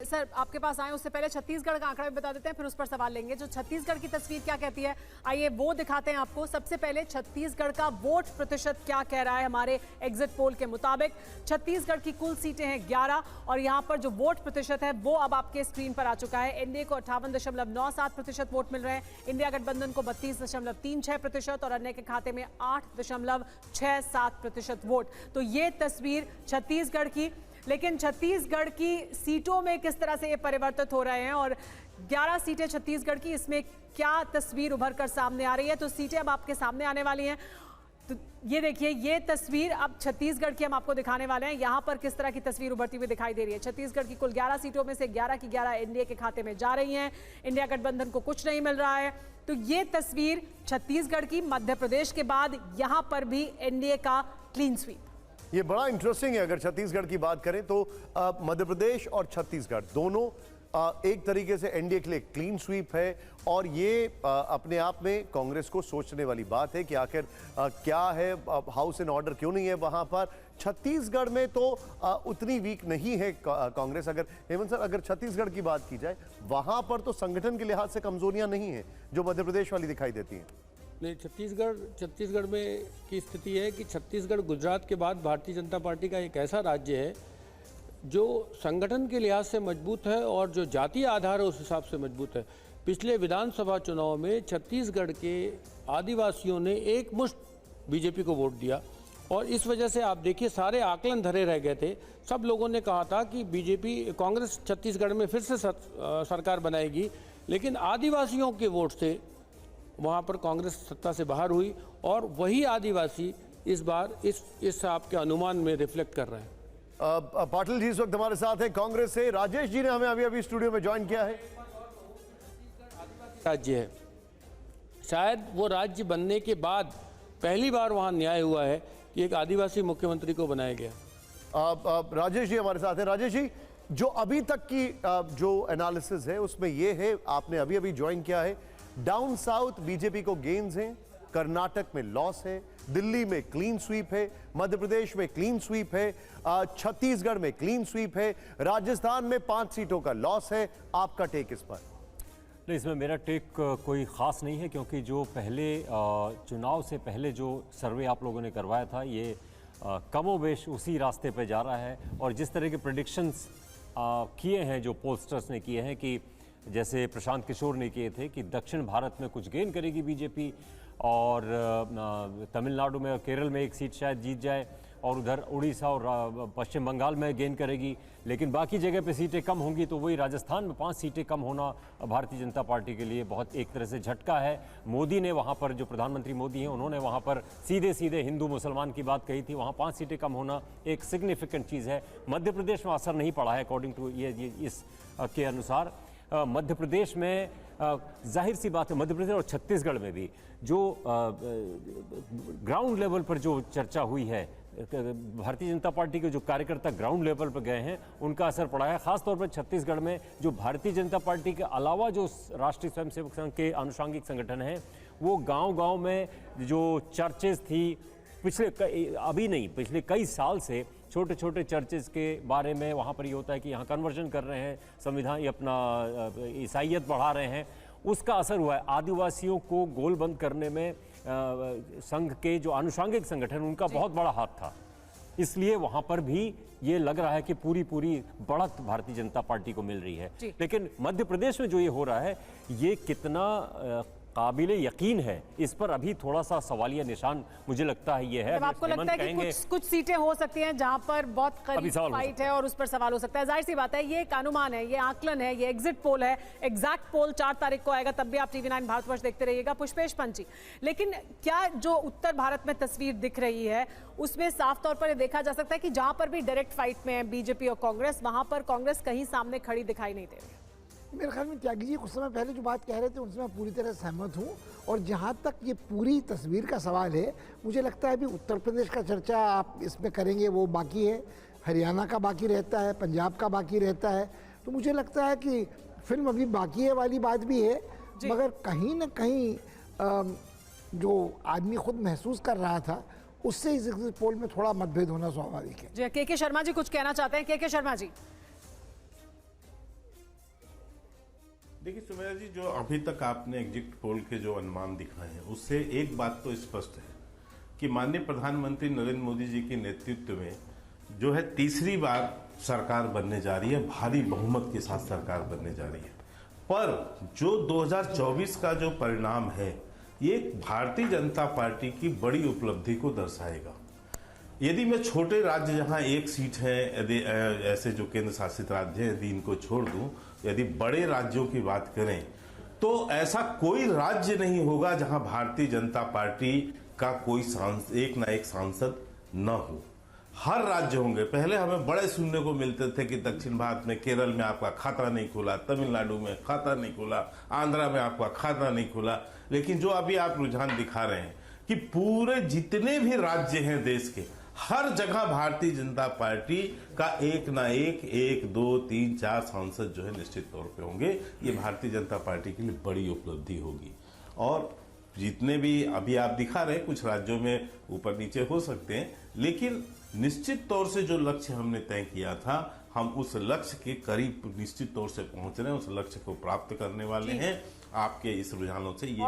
Sir आपके पास आए उससे पहले छत्तीसगढ़ का आंकड़ा भी बता देते हैं, फिर उस पर सवाल लेंगे। जो छत्तीसगढ़ की तस्वीर क्या कहती है, आइए वो दिखाते हैं आपको। सबसे पहले छत्तीसगढ़ का वोट प्रतिशत क्या कह रहा है हमारे एग्जिट पोल के मुताबिक। छत्तीसगढ़ की कुल सीटें हैं 11 और यहाँ पर जो वोट प्रतिशत है वो अब आपके स्क्रीन पर आ चुका है। एनडीए को 58.97% वोट मिल रहे हैं, इंडिया गठबंधन को 32.36% और अन्य के खाते में 8.67% वोट। तो ये तस्वीर छत्तीसगढ़ की। लेकिन छत्तीसगढ़ की सीटों में किस तरह से ये परिवर्तित हो रहे हैं और 11 सीटें छत्तीसगढ़ की, इसमें क्या तस्वीर उभर कर सामने आ रही है। तो सीटें अब आपके सामने आने वाली हैं। तो ये देखिए, ये तस्वीर अब छत्तीसगढ़ की हम आपको दिखाने वाले हैं। यहाँ पर किस तरह की तस्वीर उभरती हुई दिखाई दे रही है। छत्तीसगढ़ की कुल 11 सीटों में से 11 की 11 एनडीए के खाते में जा रही हैं। इंडिया गठबंधन को कुछ नहीं मिल रहा है। तो ये तस्वीर छत्तीसगढ़ की। मध्य प्रदेश के बाद यहाँ पर भी एनडीए का क्लीन स्वीप। ये बड़ा इंटरेस्टिंग है। अगर छत्तीसगढ़ की बात करें तो मध्य प्रदेश और छत्तीसगढ़ दोनों एक तरीके से एनडीए के लिए क्लीन स्वीप है और ये अपने आप में कांग्रेस को सोचने वाली बात है कि आखिर क्या है, हाउस इन ऑर्डर क्यों नहीं है वहां पर। छत्तीसगढ़ में तो उतनी वीक नहीं है कांग्रेस। अगर हेमंत सर, अगर छत्तीसगढ़ की बात की जाए वहां पर तो संगठन के लिहाज से कमजोरियां नहीं है जो मध्य प्रदेश वाली दिखाई देती हैं। नहीं, छत्तीसगढ़ में की स्थिति है कि छत्तीसगढ़ गुजरात के बाद भारतीय जनता पार्टी का एक ऐसा राज्य है जो संगठन के लिहाज से मजबूत है और जो जातीय आधार है उस हिसाब से मजबूत है। पिछले विधानसभा चुनाव में छत्तीसगढ़ के आदिवासियों ने एक मुश्त बीजेपी को वोट दिया और इस वजह से आप देखिए सारे आकलन धरे रह गए थे। सब लोगों ने कहा था कि बीजेपी कांग्रेस छत्तीसगढ़ में फिर से सरकार बनाएगी, लेकिन आदिवासियों के वोट से वहाँ पर कांग्रेस सत्ता से बाहर हुई और वही आदिवासी इस बार इस आपके अनुमान में रिफ्लेक्ट कर रहे हैं। पाटिल जी इस वक्त हमारे साथ हैं कांग्रेस से। राजेश जी ने हमें अभी स्टूडियो में ज्वाइन किया है। राज्य है, शायद वो राज्य बनने के बाद पहली बार वहाँ न्याय हुआ है कि एक आदिवासी मुख्यमंत्री को बनाया गया। राजेश जी हमारे साथ हैं। राजेश जी, जो अभी तक की जो एनालिसिस है उसमें ये है, आपने अभी ज्वाइन किया है, डाउन साउथ बीजेपी को गेन्स हैं, कर्नाटक में लॉस है, दिल्ली में क्लीन स्वीप है, मध्य प्रदेश में क्लीन स्वीप है, छत्तीसगढ़ में क्लीन स्वीप है, राजस्थान में 5 सीटों का लॉस है। आपका टेक इस पर? नहीं, इसमें मेरा टेक कोई ख़ास नहीं है क्योंकि जो पहले चुनाव से पहले जो सर्वे आप लोगों ने करवाया था ये कमोबेश उसी रास्ते पे जा रहा है और जिस तरह के प्रेडिक्शंस किए हैं, जो पोलस्टर्स ने किए हैं, कि जैसे प्रशांत किशोर ने किए थे कि दक्षिण भारत में कुछ गेन करेगी बीजेपी और तमिलनाडु में और केरल में एक सीट शायद जीत जाए और उधर उड़ीसा और पश्चिम बंगाल में गेन करेगी, लेकिन बाकी जगह पे सीटें कम होंगी। तो वही राजस्थान में 5 सीटें कम होना भारतीय जनता पार्टी के लिए बहुत एक तरह से झटका है। मोदी ने वहाँ पर, जो प्रधानमंत्री मोदी हैं, उन्होंने वहाँ पर सीधे सीधे हिंदू मुसलमान की बात कही थी। वहाँ 5 सीटें कम होना एक सिग्निफिकेंट चीज़ है। मध्य प्रदेश में असर नहीं पड़ा है अकॉर्डिंग टू ये इस के अनुसार। मध्य प्रदेश में जाहिर सी बात है, मध्य प्रदेश और छत्तीसगढ़ में भी जो ग्राउंड लेवल पर जो चर्चा हुई है, भारतीय जनता पार्टी के जो कार्यकर्ता ग्राउंड लेवल पर गए हैं उनका असर पड़ा है। खासतौर पर छत्तीसगढ़ में जो भारतीय जनता पार्टी के अलावा जो राष्ट्रीय स्वयंसेवक संघ के आनुषंगिक संगठन हैं, वो गांव-गांव में जो चर्चेज थी पिछले कई साल से, छोटे छोटे चर्चेज के बारे में वहाँ पर ये होता है कि यहाँ कन्वर्जन कर रहे हैं, संविधान अपना ईसाइयत बढ़ा रहे हैं, उसका असर हुआ है। आदिवासियों को गोलबंद करने में संघ के जो आनुषंगिक संगठन, उनका बहुत बड़ा हाथ था। इसलिए वहाँ पर भी ये लग रहा है कि पूरी बढ़त भारतीय जनता पार्टी को मिल रही है। लेकिन मध्य प्रदेश में जो ये हो रहा है, ये कितना काबिले यकीन है, इस पर अभी थोड़ा सा सवालिया निशान मुझे लगता है ये है। आपको लगता है कि कुछ सीटें हो सकती हैं जहां पर बहुत करीब फाइट है और उस पर सवाल हो सकता है। जाहिर सी बात है, ये एक अनुमान है, ये आकलन है, ये एग्जिट पोल है। एग्जैक्ट पोल 4 तारीख को आएगा, तब भी आप TV9 भारतवर्ष देखते रहिएगा। पुष्पेश पंची, लेकिन क्या जो उत्तर भारत में तस्वीर दिख रही है उसमें साफ तौर पर देखा जा सकता है कि जहां पर भी डायरेक्ट फाइट में है बीजेपी और कांग्रेस, वहां पर कांग्रेस कहीं सामने खड़ी दिखाई नहीं दे रही? मेरे ख्याल में त्यागी जी कुछ समय पहले जो बात कह रहे थे उनसे मैं पूरी तरह सहमत हूँ। और जहाँ तक ये पूरी तस्वीर का सवाल है, मुझे लगता है अभी उत्तर प्रदेश का चर्चा आप इसमें करेंगे वो बाकी है, हरियाणा का बाकी रहता है, पंजाब का बाकी रहता है। तो मुझे लगता है कि फिल्म अभी बाकी है वाली बात भी है, मगर कहीं ना कहीं जो आदमी खुद महसूस कर रहा था उससे इस पोल में थोड़ा मतभेद होना स्वाभाविक है। जी, के शर्मा जी कुछ कहना चाहते हैं? के शर्मा जी। देखिए सुमेरा जी, जो अभी तक आपने एग्जिट पोल के जो अनुमान दिखाए हैं उससे एक बात तो स्पष्ट है कि माननीय प्रधानमंत्री नरेंद्र मोदी जी के नेतृत्व में जो है तीसरी बार सरकार बनने जा रही है, भारी बहुमत के साथ सरकार बनने जा रही है। पर जो 2024 का जो परिणाम है ये भारतीय जनता पार्टी की बड़ी उपलब्धि को दर्शाएगा। यदि मैं छोटे राज्य जहां एक सीट है, यदि ऐसे जो केंद्र शासित राज्य हैं यदि इनको छोड़ दूं, यदि बड़े राज्यों की बात करें तो ऐसा कोई राज्य नहीं होगा जहां भारतीय जनता पार्टी का कोई एक ना एक सांसद न हो। हर राज्य होंगे। पहले हमें बड़े सुनने को मिलते थे कि दक्षिण भारत में केरल में आपका खाता नहीं खुला, तमिलनाडु में खाता नहीं खुला, आंध्रा में आपका खाता नहीं खुला, लेकिन जो अभी आप रुझान दिखा रहे हैं कि पूरे जितने भी राज्य हैं देश के हर जगह भारतीय जनता पार्टी का एक ना एक 2 3 4 सांसद जो है निश्चित तौर पे होंगे। ये भारतीय जनता पार्टी के लिए बड़ी उपलब्धि होगी। और जितने भी अभी आप दिखा रहे हैं कुछ राज्यों में ऊपर नीचे हो सकते हैं, लेकिन निश्चित तौर से जो लक्ष्य हमने तय किया था हम उस लक्ष्य के करीब निश्चित तौर से पहुंच रहे हैं, उस लक्ष्य को प्राप्त करने वाले हैं। आपके इस रुझानों से ये